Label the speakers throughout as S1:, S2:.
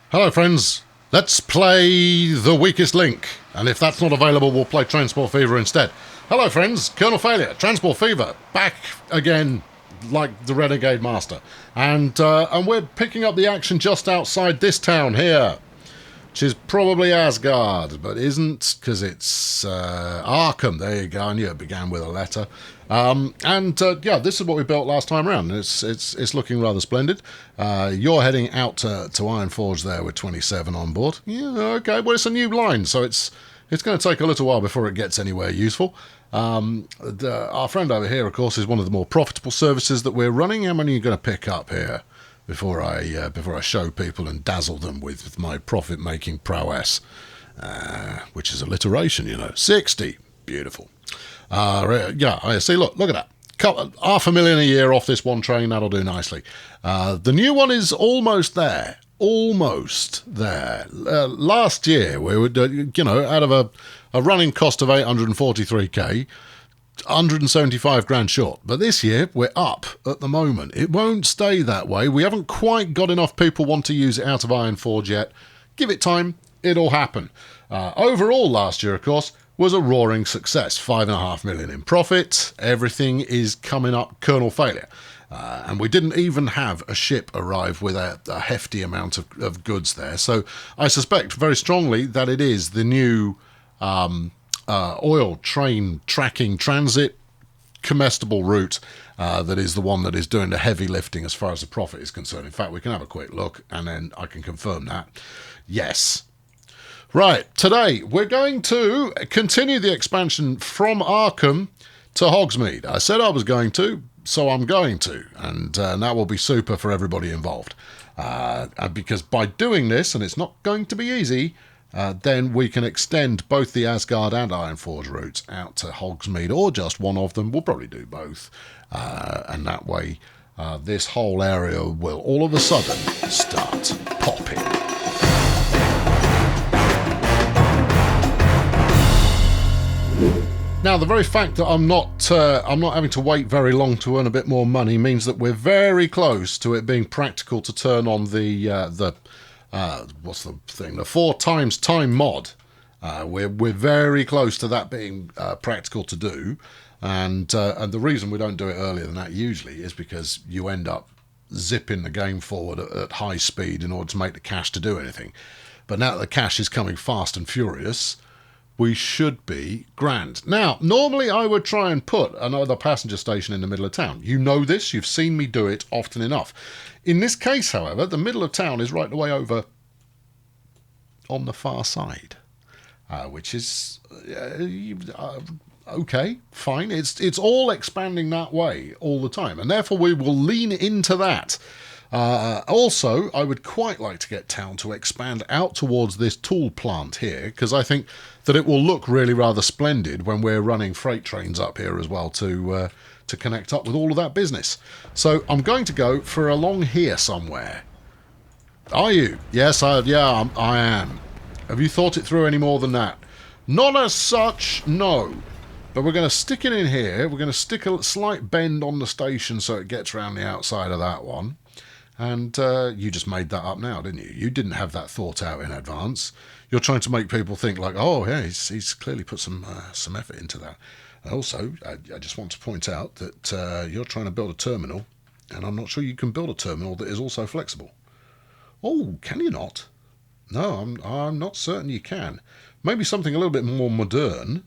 S1: Hello friends, let's play The Weakest Link, and if that's not available we'll play Transport Fever instead. Hello friends, Colonel Failure, Transport Fever, back again like the Renegade Master, and we're picking up the action just outside this town here, which is probably Asgard, but isn't, because it's Arkham. There you go, I knew it began with a letter. Yeah, this is what we built last time around. It's looking rather splendid. You're heading out to Ironforge there with 27 on board. Yeah, okay. Well, it's a new line, so it's going to take a little while before it gets anywhere useful. Our friend over here, of course, is one of the more profitable services that we're running. How many are you going to pick up here before I show people and dazzle them with my profit-making prowess, which is alliteration, 60. Beautiful. Yeah, I see. Look at that. $500,000 a year off this one train. That'll do nicely. The new one is almost there. Almost there. Last year, we were, out of a running cost of 843k, 175 grand short. But this year, we're up at the moment. It won't stay that way. We haven't quite got enough people want to use it out of Ironforge yet. Give it time. It'll happen. Overall, last year, of course, was a roaring success. 5.5 million in profit. Everything is coming up Colonel Failure. And we didn't even have a ship arrive with a hefty amount of goods there. So I suspect very strongly that it is the new oil train tracking transit comestible route that is the one that is doing the heavy lifting as far as the profit is concerned. In fact, we can have a quick look and then I can confirm that. Yes. Right, today we're going to continue the expansion from Arkham to Hogsmeade. I said I was going to, so I'm going to, and that will be super for everybody involved. Because by doing this, and it's not going to be easy, then we can extend both the Asgard and Ironforge routes out to Hogsmeade, or just one of them. We'll probably do both. And that way, this whole area will all of a sudden start popping. Now, the very fact that I'm not having to wait very long to earn a bit more money means that we're very close to it being practical to turn on the what's the thing? The 4 times time mod. We're very close to that being practical to do, and the reason we don't do it earlier than that usually is because you end up zipping the game forward at high speed in order to make the cash to do anything. But now that the cash is coming fast and furious, we should be grand. Now, normally I would try and put another passenger station in the middle of town. You know this, you've seen me do it often enough. In this case, however, the middle of town is right the way over on the far side, which is okay, fine. It's all expanding that way all the time, and therefore we will lean into that. Also, I would quite like to get town to expand out towards this tool plant here, because I think that it will look really rather splendid when we're running freight trains up here as well to connect up with all of that business. So I'm going to go for along here somewhere. Are you? Yes, I am. Have you thought it through any more than that? Not as such, no. But we're going to stick it in here. We're going to stick a slight bend on the station so it gets around the outside of that one. And you just made that up now, didn't you? You didn't have that thought out in advance. You're trying to make people think like, oh, yeah, he's clearly put some effort into that. And also, I just want to point out that you're trying to build a terminal, and I'm not sure you can build a terminal that is also flexible. Oh, can you not? No, I'm not certain you can. Maybe something a little bit more modern,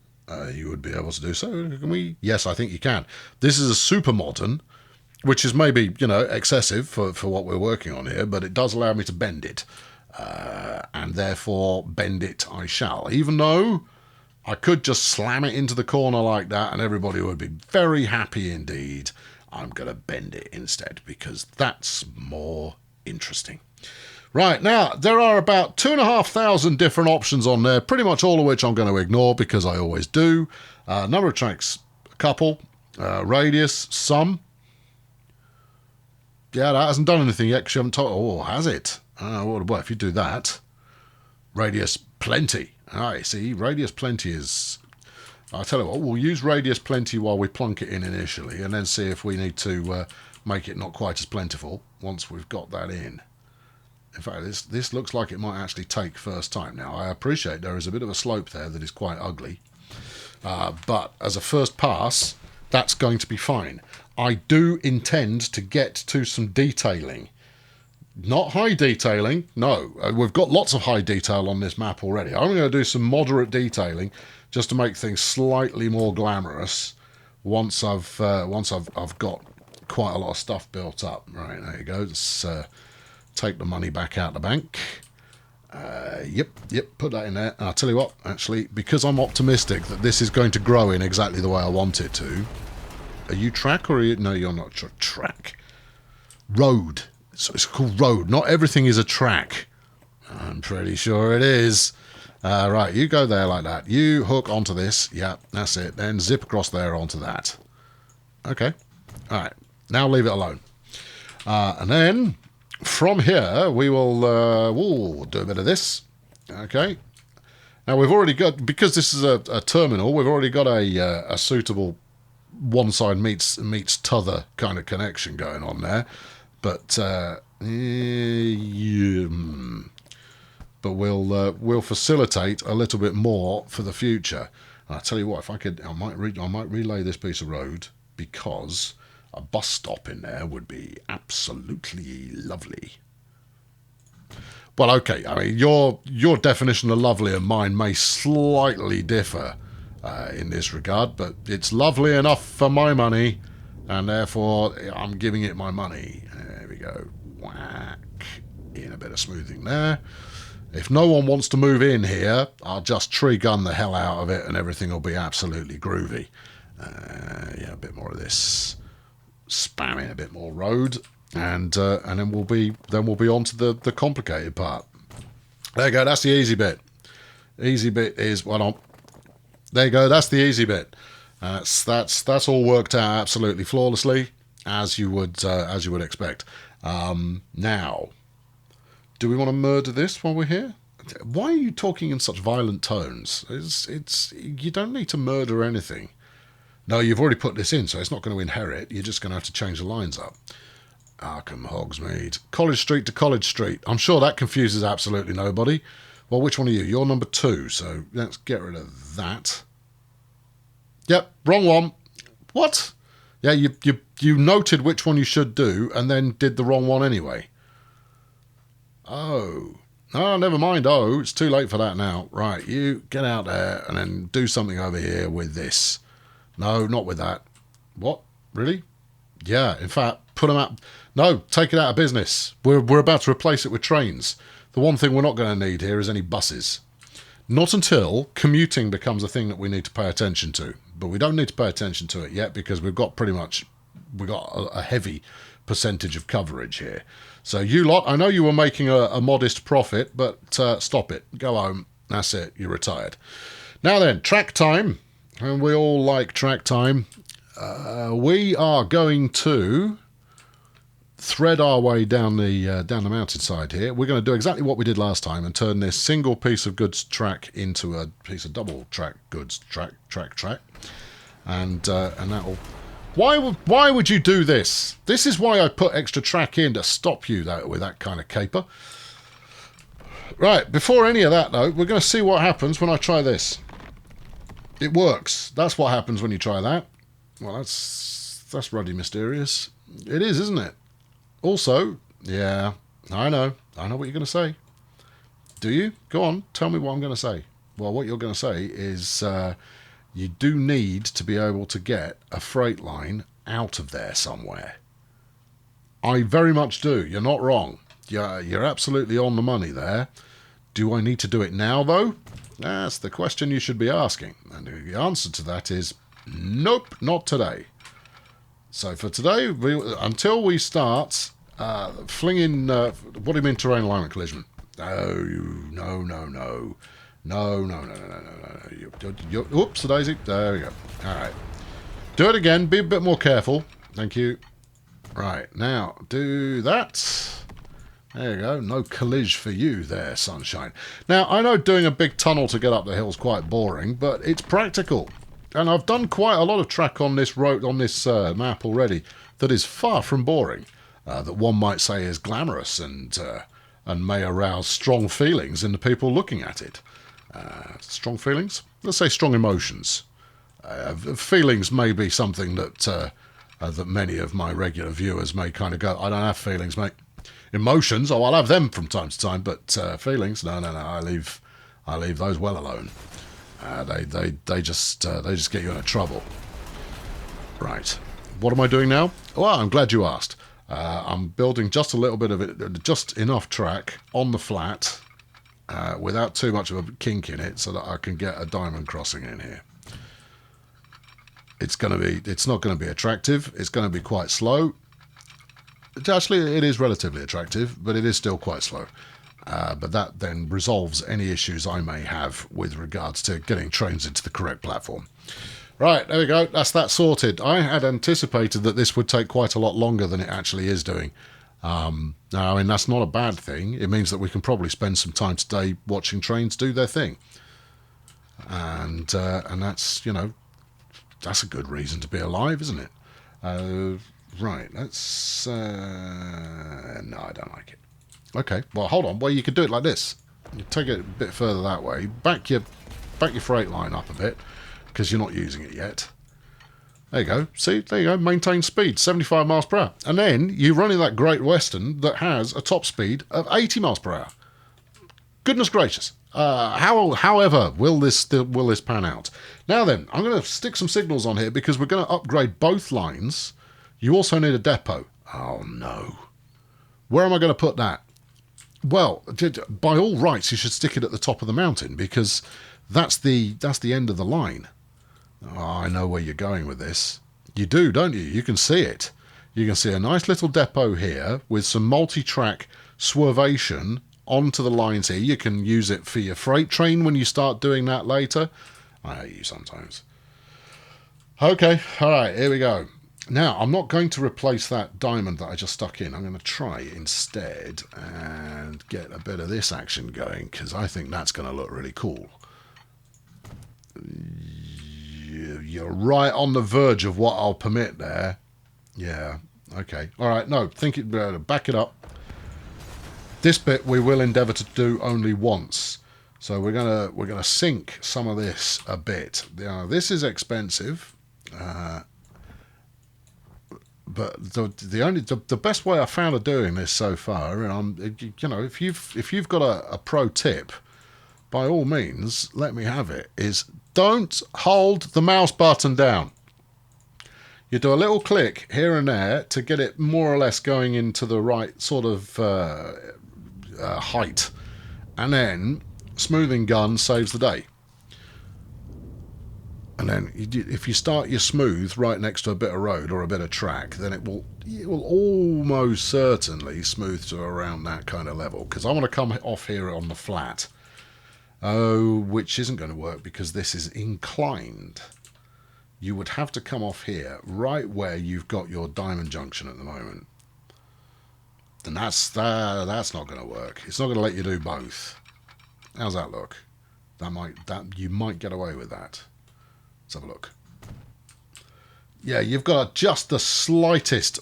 S1: you would be able to do so. Can we? Yes, I think you can. This is a super modern, which is maybe, excessive for what we're working on here, but it does allow me to bend it. And therefore, bend it I shall. Even though I could just slam it into the corner like that and everybody would be very happy indeed. I'm going to bend it instead because that's more interesting. Right, now, there are about 2,500 different options on there, pretty much all of which I'm going to ignore because I always do. Number of tracks, a couple. Radius, some. Yeah, that hasn't done anything yet because you haven't told... Oh, has it? Well, if you do that, radius plenty. All right, see, radius plenty is... I'll tell you what, we'll use radius plenty while we plunk it in initially and then see if we need to make it not quite as plentiful once we've got that in. In fact, this looks like it might actually take first time. Now, I appreciate there is a bit of a slope there that is quite ugly. But as a first pass, that's going to be fine. I do intend to get to some detailing. Not high detailing, no. We've got lots of high detail on this map already. I'm going to do some moderate detailing just to make things slightly more glamorous once I've got quite a lot of stuff built up. Right, there you go. Let's take the money back out the bank. Yep, put that in there. And I'll tell you what, actually, because I'm optimistic that this is going to grow in exactly the way I want it to. Are you track or are you... No, you're not track. Road. So it's called road. Not everything is a track. I'm pretty sure it is. Right, you go there like that. You hook onto this. Yeah, that's it. Then zip across there onto that. Okay. All right. Now leave it alone. And then from here, we will do a bit of this. Okay. Now we've already got, because this is a terminal, we've already got a suitable one side meets t'other kind of connection going on there. But we'll facilitate a little bit more for the future. And I tell you what, if I could, I might relay this piece of road, because a bus stop in there would be absolutely lovely. Well, okay. I mean, your definition of lovely and mine may slightly differ in this regard, but it's lovely enough for my money, and therefore I'm giving it my money. There we go. Whack in a bit of smoothing there. If no one wants to move in here, I'll just tree gun the hell out of it, and everything will be absolutely groovy. Yeah, a bit more of this. Spamming a bit more road, and then we'll be on to the complicated part. There you go. That's the easy bit. Easy bit is there you go. That's the easy bit. That's all worked out absolutely flawlessly, as you would expect. Now, do we want to murder this while we're here? Why are you talking in such violent tones? It's you don't need to murder anything. No, you've already put this in, so it's not going to inherit. You're just going to have to change the lines up. Arkham, Hogsmeade. College Street to College Street. I'm sure that confuses absolutely nobody. Well, which one are you? You're number 2, so let's get rid of that. Yep, wrong one. What? Yeah, you noted which one you should do, and then did the wrong one anyway. Oh. Oh, never mind. Oh, it's too late for that now. Right, you get out there and then do something over here with this. No, not with that. What? Really? Yeah, in fact, put them out. No, take it out of business. We're about to replace it with trains. The one thing we're not going to need here is any buses. Not until commuting becomes a thing that we need to pay attention to. But we don't need to pay attention to it yet, because we've got a heavy percentage of coverage here. So you lot, I know you were making a modest profit, but stop it. Go home. That's it. You're retired. Now then, track time. And we all like track time. We are going to thread our way down the mountainside here. We're going to do exactly what we did last time and turn this single piece of goods track into a piece of double track goods track. And that'll... Why would you do this? This is why I put extra track in, to stop you with that kind of caper. Right, before any of that though, we're going to see what happens when I try this. It works. That's what happens when you try that. Well, that's ruddy mysterious. It is, isn't it? Also, yeah, I know what you're going to say. Do you? Go on, tell me what I'm going to say. Well, what you're going to say is you do need to be able to get a freight line out of there somewhere. I very much do. You're not wrong. You're absolutely on the money there. Do I need to do it now, though? That's the question you should be asking. And the answer to that is nope, not today. So for today, until we start flinging... what do you mean terrain alignment collision? No. Oops, daisy. There we go. All right. Do it again. Be a bit more careful. Thank you. Right. Now, do that. There you go. No collage for you there, sunshine. Now, I know doing a big tunnel to get up the hill is quite boring, but it's practical. And I've done quite a lot of track on this road, on this map already, that is far from boring. That one might say is glamorous and and may arouse strong feelings in the people looking at it. Strong feelings? Let's say strong emotions. Feelings may be something that that many of my regular viewers may kind of go, I don't have feelings, mate. Emotions, oh, I'll have them from time to time, but feelings, no, I leave those well alone. They just get you into trouble. Right. What am I doing now? Well, I'm glad you asked. I'm building just a little bit of it, just enough track on the flat, without too much of a kink in it, so that I can get a diamond crossing in here. It's not going to be attractive. It's going to be quite slow. Actually, it is relatively attractive, but it is still quite slow. But that then resolves any issues I may have with regards to getting trains into the correct platform. Right, there we go. That's that sorted. I had anticipated that this would take quite a lot longer than it actually is doing. Now, I mean, that's not a bad thing. It means that we can probably spend some time today watching trains do their thing. And that's, you know, that's a good reason to be alive, isn't it? Right, let's... no, I don't like it. Okay, well, hold on. Well, you could do it like this. You take it a bit further that way. Back your freight line up a bit, because you're not using it yet. There you go. See, there you go. Maintain speed, 75 miles per hour. And then you run in that Great Western that has a top speed of 80 miles per hour. Goodness gracious. However, will this pan out? Now then, I'm going to stick some signals on here because we're going to upgrade both lines. You also need a depot. Oh, no. Where am I going to put that? Well, by all rights, you should stick it at the top of the mountain because that's the end of the line. Oh, I know where you're going with this. You do, don't you? You can see it. You can see a nice little depot here with some multi-track swervation onto the lines here. You can use it for your freight train when you start doing that later. I hate you sometimes. Okay, all right, here we go. Now, I'm not going to replace that diamond that I just stuck in. I'm going to try instead and get a bit of this action going because I think that's going to look really cool. You're right on the verge of what I'll permit there. Yeah, okay. All right, no, back it up. This bit we will endeavour to do only once. So we're gonna sink some of this a bit. Now, this is expensive. But the best way I found of doing this so far, and you know, if you've got a pro tip, by all means, let me have it. Is don't hold the mouse button down. You do a little click here and there to get it more or less going into the right sort of height, and then smoothing gun saves the day. And then if you start your smooth right next to a bit of road or a bit of track, then it will almost certainly smooth to around that kind of level. Because I want to come off here on the flat. Oh, which isn't going to work because this is inclined. You would have to come off here, right where you've got your diamond junction at the moment. And that's not going to work. It's not going to let you do both. How's that look? You might get away with that. Let's have a look. Yeah, you've got just the slightest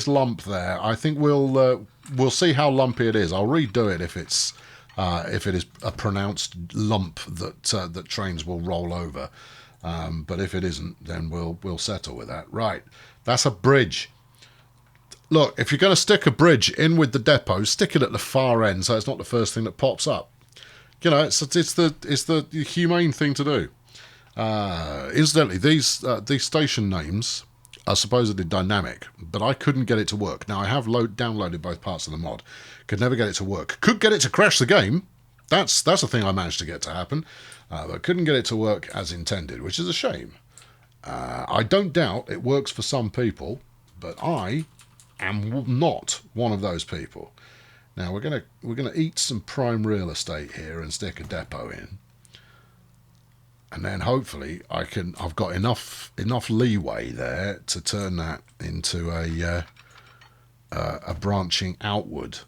S1: lump there. I think we'll see how lumpy it is. I'll redo it if it is a pronounced lump that trains will roll over. But if it isn't, then we'll settle with that. Right, that's a bridge. Look, if you're going to stick a bridge in with the depot, stick it at the far end so it's not the first thing that pops up. You know, it's the humane thing to do. Incidentally, these station names are supposedly dynamic, but I couldn't get it to work. Now, I have downloaded both parts of the mod. Could never get it to work. Could get it to crash the game. That's a thing I managed to get to happen. But couldn't get it to work as intended, which is a shame. I don't doubt it works for some people, but I am not one of those people. Now, we're gonna eat some prime real estate here and stick a depot in. And then hopefully I've got enough leeway there to turn that into a branching outward,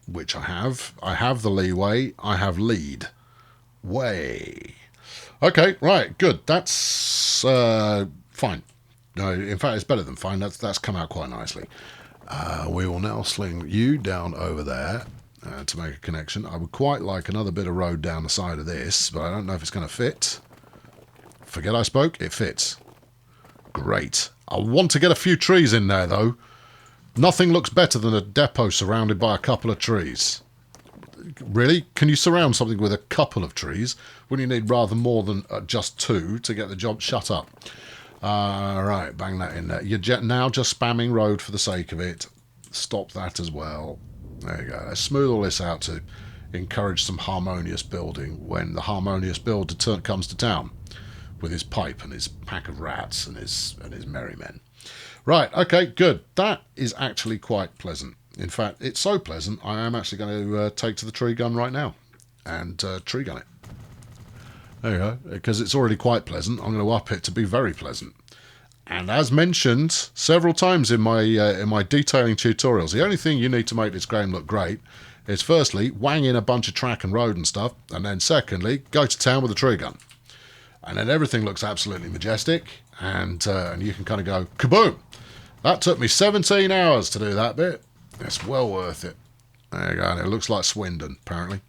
S1: which I have. I have the leeway. I have lead way. Okay, right, good. That's fine. No, in fact, it's better than fine. That's come out quite nicely. We will now sling you down over there to make a connection. I would quite like another bit of road down the side of this, but I don't know if it's going to fit. Forget I spoke, it fits. Great. I want to get a few trees in there, though. Nothing looks better than a depot surrounded by a couple of trees. Really? Can you surround something with a couple of trees when you need rather more than just two to get the job? Shut up. Right, bang that in there. You're now just spamming road for the sake of it. Stop that as well. There you go. Let's smooth all this out to encourage some harmonious building when the harmonious builder comes to town with his pipe and his pack of rats and his merry men. Right, okay, good. That is actually quite pleasant. In fact, it's so pleasant, I am actually going to take to the tree gun right now and tree gun it. There you go. Because it's already quite pleasant, I'm going to up it to be very pleasant. And as mentioned several times in my detailing tutorials, the only thing you need to make this game look great is firstly, wang in a bunch of track and road and stuff, and then secondly, go to town with a tree gun. And then everything looks absolutely majestic, and you can kind of go, kaboom! That took me 17 hours to do that bit. It's well worth it. There you go, and it looks like Swindon, apparently.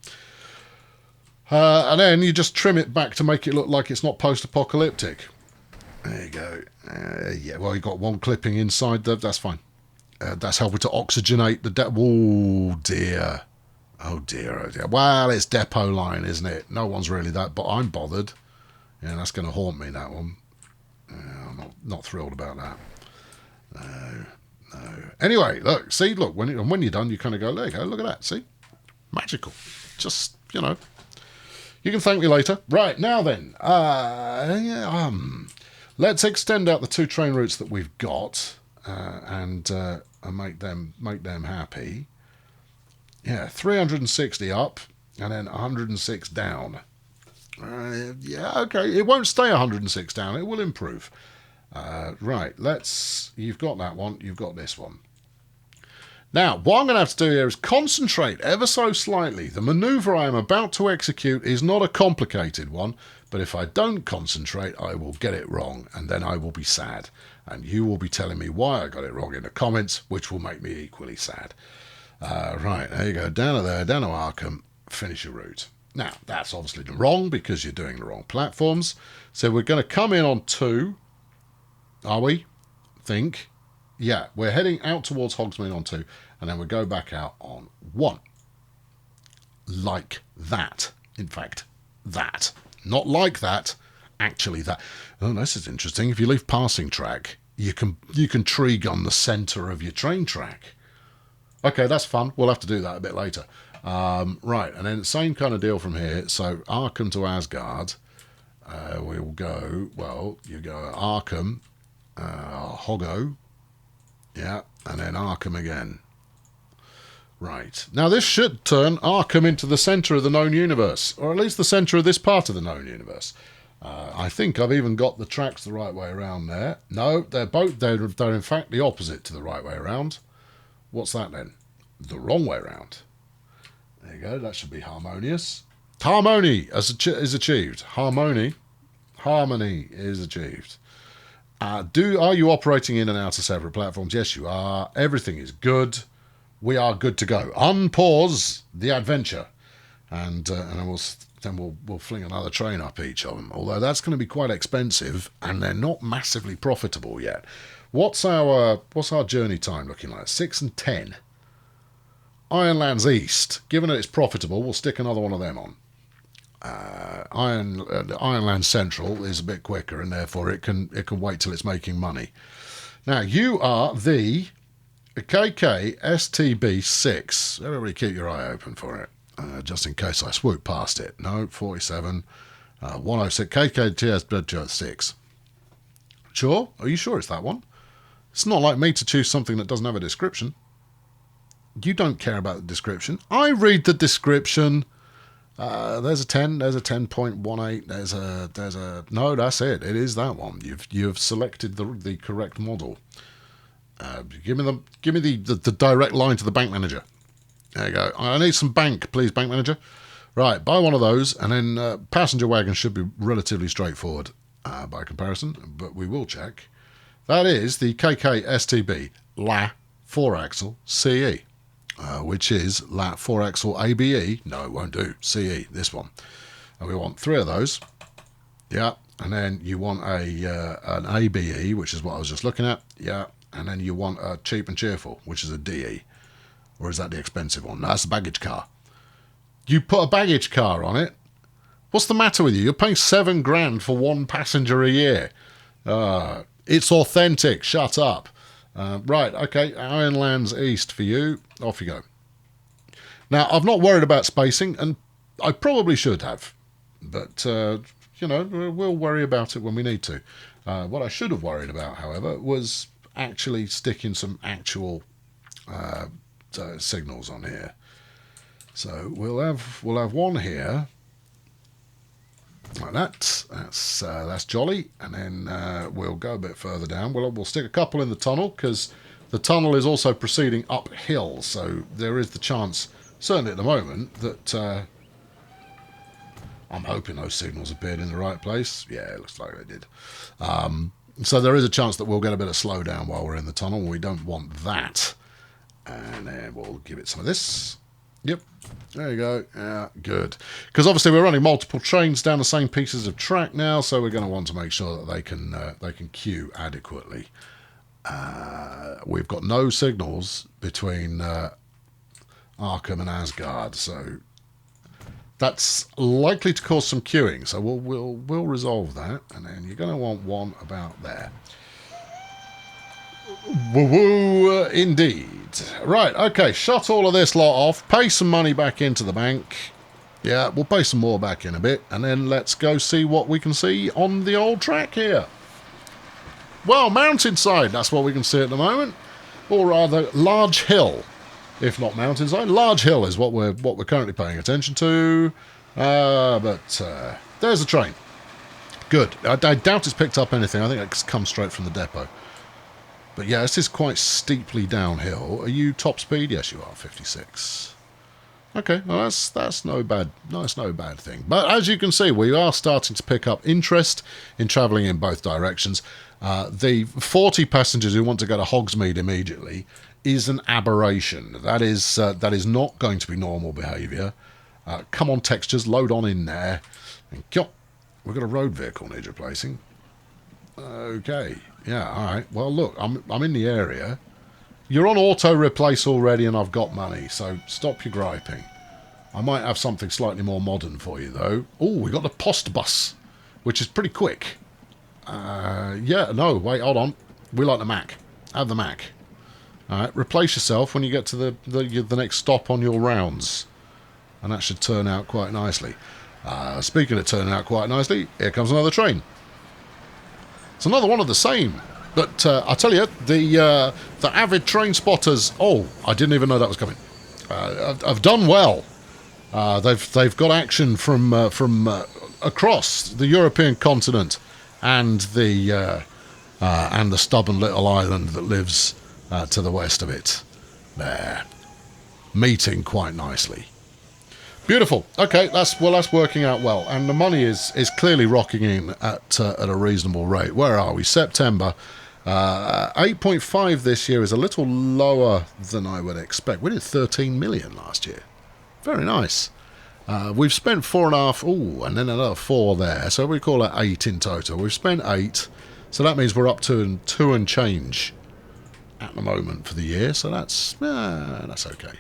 S1: And then you just trim it back to make it look like it's not post-apocalyptic. There you go. Yeah, well, you've got one clipping inside there. That's fine. That's helping to oxygenate the oh, dear. Oh, dear, oh, dear. Well, it's depot line, isn't it? No one's really that, but I'm bothered. Yeah, that's going to haunt me, that one. I'm not thrilled about that. No. Anyway, look, see, look, when you're done, you kind of go, there you go, look at that, see? Magical. Just, you know. You can thank me later. Right, now then, let's extend out the two train routes that we've got and make them happy. Yeah, 360 up and then 106 down. Yeah, okay, it won't stay 106 down, it will improve. Right, you've got that one, you've got this one. Now, what I'm going to have to do here is concentrate ever so slightly. The manoeuvre I am about to execute is not a complicated one, but if I don't concentrate, I will get it wrong, and then I will be sad. And you will be telling me why I got it wrong in the comments, which will make me equally sad. Right, there you go, down to there, down to Arkham, finish your route. Now, that's obviously wrong because you're doing the wrong platforms. So we're going to come in on 2. Are we? Think. Yeah, we're heading out towards Hogsmeade on 2, and then we go back out on 1. Like that. In fact, that. Not like that, actually that. Oh, this is interesting. If you leave passing track, you can tree gun the centre of your train track. Okay, that's fun. We'll have to do that a bit later. Right, and then the same kind of deal from here. So Arkham to Asgard. We'll go, well, you go Arkham, Hoggo. Yeah, and then Arkham again. Right. Now this should turn Arkham into the centre of the known universe, or at least the centre of this part of the known universe. I think I've even got the tracks the right way around there. No, they're in fact the opposite to the right way around. What's that then? The wrong way around. There you go, that should be harmonious. Harmony is achieved. Harmony is achieved. Are you operating in and out of separate platforms? Yes, you are. Everything is good. We are good to go. Unpause the adventure, and we'll fling another train up each of them. Although that's going to be quite expensive, and they're not massively profitable yet. What's our journey time looking like? 6 and 10. Ironlands East. Given that it's profitable, we'll stick another one of them on. Ironland Central is a bit quicker, and therefore it can wait till it's making money. Now you are the KKSTB6. Everybody keep your eye open for it, just in case I swoop past it. No, 47, 106, KKTS6. Sure? Are you sure it's that one? It's not like me to choose something that doesn't have a description. You don't care about the description. I read the description. There's a 10. There's a 10.18. There's a. No, that's it. It is that one. You've selected the correct model. Give me the direct line to the bank manager. There you go. I need some bank, please, bank manager. Right, buy one of those, and then passenger wagon should be relatively straightforward by comparison, but we will check. That is the KKSTB La 4-axle CE, which is lat 4-axle ABE. No, it won't do. CE, this one. And we want 3 of those. Yeah. And then you want an ABE, which is what I was just looking at. Yeah. And then you want a cheap and cheerful, which is a DE. Or is that the expensive one? No, that's the baggage car. You put a baggage car on it? What's the matter with you? You're paying $7,000 for 1 passenger a year. It's authentic. Shut up. Right, okay. Ironlands East for you. Off you go. Now, I've not worried about spacing, and I probably should have. But, you know, we'll worry about it when we need to. What I should have worried about, however, was actually sticking some actual signals on here. So we'll have one here. Like that. That's jolly. And then we'll go a bit further down. We'll stick a couple in the tunnel, because the tunnel is also proceeding uphill. So there is the chance, certainly at the moment, that I'm hoping those signals appeared in the right place. Yeah, it looks like they did. So there is a chance that we'll get a bit of slowdown while we're in the tunnel. We don't want that. And then we'll give it some of this. Yep, there you go. Yeah, good. Because obviously we're running multiple trains down the same pieces of track now, so we're going to want to make sure that they can queue adequately. We've got no signals between Arkham and Asgard, so that's likely to cause some queuing. So we'll resolve that, and then you're going to want one about there. Woo-woo, indeed. Right, okay, shut all of this lot off, pay some money back into the bank. Yeah, we'll pay some more back in a bit, and then let's go see what we can see on the old track here. Well, mountainside, that's what we can see at the moment. Or rather, large hill, if not mountainside. Large hill is what we're currently paying attention to. But there's a train. Good. I doubt it's picked up anything. I think it's come straight from the depot. But yeah, this is quite steeply downhill. Are you top speed? Yes, you are. 56. Okay, well that's no bad. That's no bad thing. But as you can see, we are starting to pick up interest in travelling in both directions. The 40 passengers who want to go to Hogsmeade immediately is an aberration. That is not going to be normal behaviour. Come on, textures, load on in there. And we've got a road vehicle needs replacing. Okay. Yeah, all right. Well, look, I'm in the area. You're on auto replace already, and I've got money, so stop your griping. I might have something slightly more modern for you, though. Oh, we got the post bus, which is pretty quick. Yeah, no, wait, hold on. We like the Mac. Have the Mac. All right, replace yourself when you get to the next stop on your rounds, and that should turn out quite nicely. Speaking of turning out quite nicely, here comes another train. It's another one of the same, but I tell you, the avid train spotters. Oh, I didn't even know that was coming. I've done well. They've got action from across the European continent and the stubborn little island that lives to the west of it. There, meeting quite nicely. Beautiful. Okay, that's working out well, and the money is clearly rocking in at a reasonable rate. Where are we? September. 8.5 this year is a little lower than I would expect. We did 13 million last year. Very nice. We've spent 4.5. Ooh, and then another 4 there. So we call it 8 in total. We've spent 8, so that means we're up to 2 and change at the moment for the year. So that's okay.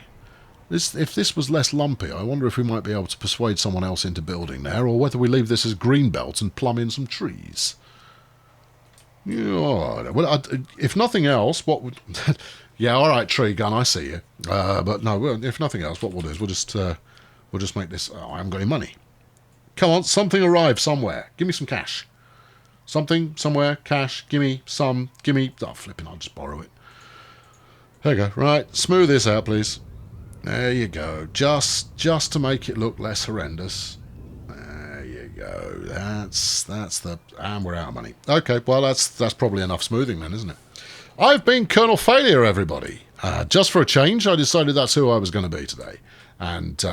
S1: If this was less lumpy, I wonder if we might be able to persuade someone else into building there, or whether we leave this as greenbelt and plumb in some trees. Yeah, well, if nothing else, what would... yeah, all right, tree gun, I see you. But no, if nothing else, what we'll do is we'll just make this... Oh, I haven't got any money. Come on, something arrive somewhere. Give me some cash. Something, somewhere, cash, give me some, give me... Oh, flipping, I'll just borrow it. There you go. Right, smooth this out, please. There you go. Just to make it look less horrendous. There you go. That's the... And we're out of money. Okay, well, that's probably enough smoothing then, isn't it? I've been Colonel Failure, everybody. Just for a change, I decided that's who I was going to be today. And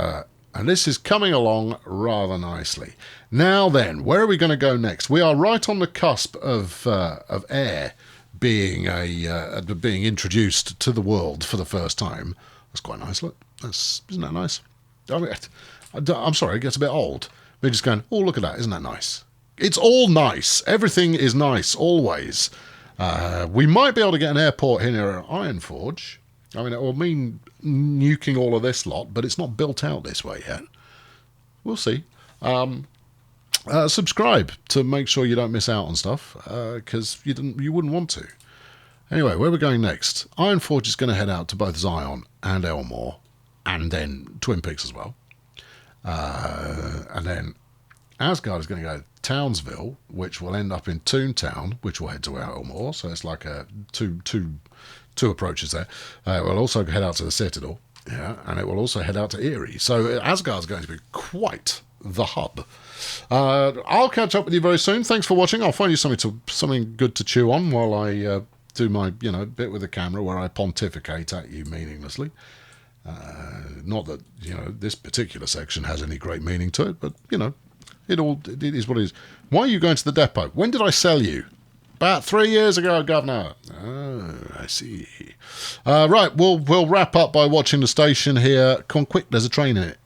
S1: this is coming along rather nicely. Now then, where are we going to go next? We are right on the cusp of air being being introduced to the world for the first time. That's quite nice. Look, isn't that nice? I mean, I'm sorry, it gets a bit old. We're just going, oh, look at that, isn't that nice? It's all nice. Everything is nice, always. We might be able to get an airport here at Ironforge. I mean, it will mean nuking all of this lot, but it's not built out this way yet. We'll see. Subscribe to make sure you don't miss out on stuff, because you wouldn't want to. Anyway, where we're going next? Ironforge is going to head out to both Zion and Elmore, and then Twin Peaks as well. And then Asgard is going to go to Townsville, which will end up in Toontown, which will head to Elmore. So it's like a two approaches there. It will also head out to the Citadel, yeah, and it will also head out to Erie. So Asgard's going to be quite the hub. I'll catch up with you very soon. Thanks for watching. I'll find you something good to chew on while I do my bit with the camera where I pontificate at you meaninglessly. Not that this particular section has any great meaning to it, but it is what it is. Why are you going to the depot? When did I sell you? About 3 years ago, Governor. Oh, I see. Right, we'll wrap up by watching the station here. Come on, quick, there's a train in it.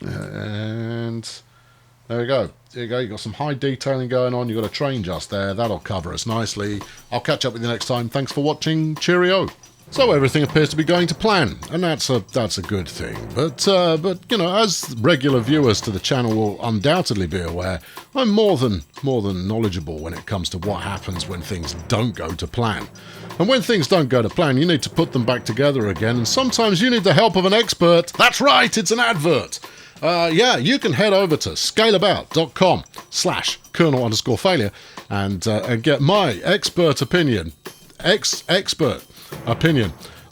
S1: And there we go. There you go. You've got some high detailing going on. You've got a train just there. That'll cover us nicely. I'll catch up with you next time. Thanks for watching. Cheerio. So everything appears to be going to plan, and that's a good thing. But as regular viewers to the channel will undoubtedly be aware, I'm more than knowledgeable when it comes to what happens when things don't go to plan. And when things don't go to plan, you need to put them back together again, and sometimes you need the help of an expert. That's right, it's an advert. You can head over to scaleabout.com/Colonel_failure and get my expert opinion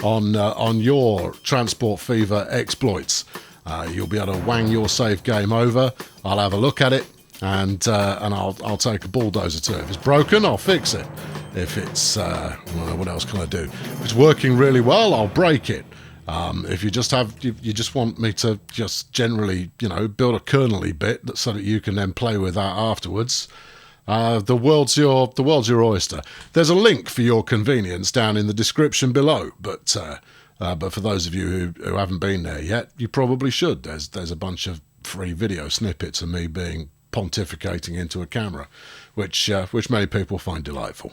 S1: on your Transport Fever exploits. You'll be able to wang your save game over. I'll have a look at it, and I'll take a bulldozer to it. If it's broken, I'll fix it. If it's what else can I do? If it's working really well, I'll break it. If you just want me to just generally build a kernel-y bit so that you can then play with that afterwards. The world's your oyster. There's a link for your convenience down in the description below, but for those of you who haven't been there yet, you probably should. There's a bunch of free video snippets of me being pontificating into a camera, which many people find delightful.